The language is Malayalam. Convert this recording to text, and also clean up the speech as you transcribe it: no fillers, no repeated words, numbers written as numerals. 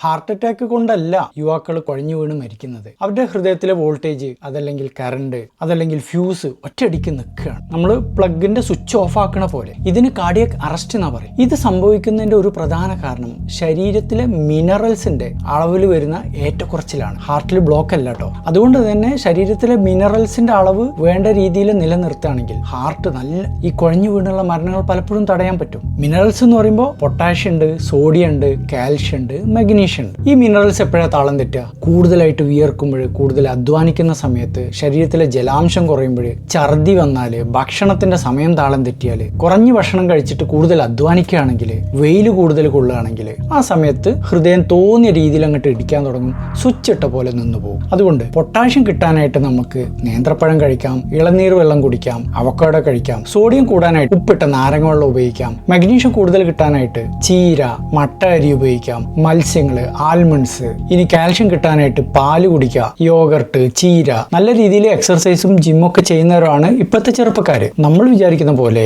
ഹാർട്ട് അറ്റാക്ക് കൊണ്ടല്ല യുവാക്കൾ കുഴഞ്ഞു വീണ് മരിക്കുന്നത്. അവരുടെ ഹൃദയത്തിലെ വോൾട്ടേജ്, അതല്ലെങ്കിൽ കറണ്ട്, അതല്ലെങ്കിൽ ഫ്യൂസ് ഒറ്റയടിക്ക് നിൽക്കുകയാണ്. നമ്മൾ പ്ലഗിന്റെ സ്വിച്ച് ഓഫ് ആക്കണ പോലെ. ഇതിന് കാർഡിയക് അറസ്റ്റ് എന്നാ പറയും. ഇത് സംഭവിക്കുന്നതിന്റെ ഒരു പ്രധാന കാരണം ശരീരത്തിലെ മിനറൽസിന്റെ അളവിൽ വരുന്ന ഏറ്റക്കുറച്ചിലാണ്. ഹാർട്ടിൽ ബ്ലോക്ക് അല്ല കേട്ടോ. അതുകൊണ്ട് തന്നെ ശരീരത്തിലെ മിനറൽസിന്റെ അളവ് വേണ്ട രീതിയിൽ നിലനിർത്തുകയാണെങ്കിൽ ഹാർട്ട് നല്ല ഈ കുഴഞ്ഞു വീണുള്ള മരണങ്ങൾ പലപ്പോഴും തടയാൻ പറ്റും. മിനറൽസ് എന്ന് പറയുമ്പോൾ പൊട്ടാഷ്യം ഉണ്ട്, സോഡിയം ഉണ്ട്, കാൽഷ്യം ഉണ്ട്, മഗ്നീഷ്യം ഉണ്ട്. ഈ മിനറൽസ് എപ്പോഴാണ് താളം തെറ്റുക? കൂടുതലായിട്ട് വിയർക്കുമ്പോൾ, കൂടുതൽ അധ്വാനിക്കുന്ന സമയത്ത്, ശരീരത്തിലെ ജലാംശം കുറയുമ്പോൾ, ഛർദി വന്നാൽ, ഭക്ഷണത്തിന്റെ സമയം താളം തെറ്റിയാൽ, കുറഞ്ഞ ഭക്ഷണം കഴിച്ചിട്ട് കൂടുതൽ അധ്വാനിക്കുകയാണെങ്കിൽ, വെയിൽ കൂടുതൽ കൊള്ളുകയാണെങ്കിൽ ആ സമയത്ത് ഹൃദയം തോന്നിയ രീതിയിൽ അങ്ങോട്ട് ഇടിക്കാൻ തുടങ്ങും. സ്വിച്ച് ഇട്ട പോലെ നിന്ന് പോകും. അതുകൊണ്ട് പൊട്ടാഷ്യം കിട്ടാനായിട്ട് നമുക്ക് നേന്ത്രപ്പഴം കഴിക്കാം, ഇളനീർ വെള്ളം കുടിക്കാം, അവക്കാഡോ കഴിക്കാം. സോഡിയം കൂടാനായിട്ട് ഉപ്പിട്ട നാരങ്ങ വെള്ളം ഉപയോഗിക്കാം. മഗ്നീഷ്യം കൂടുതൽ കിട്ടാനായിട്ട് ചീര, മട്ട അരി ഉപയോഗിക്കാം, മത്സ്യങ്ങള്, ആൽമണ്ട്സ്. ഇനി കാൽഷ്യം കിട്ടാനായിട്ട് പാല് കുടിക്കുക, യോഗർട്ട്, ചീര. നല്ല രീതിയിൽ എക്സർസൈസും ജിമ്മൊക്കെ ചെയ്യുന്നവരാണ് ഇപ്പോഴത്തെ ചെറുപ്പക്കാര്. നമ്മൾ വിചാരിക്കുന്ന പോലെ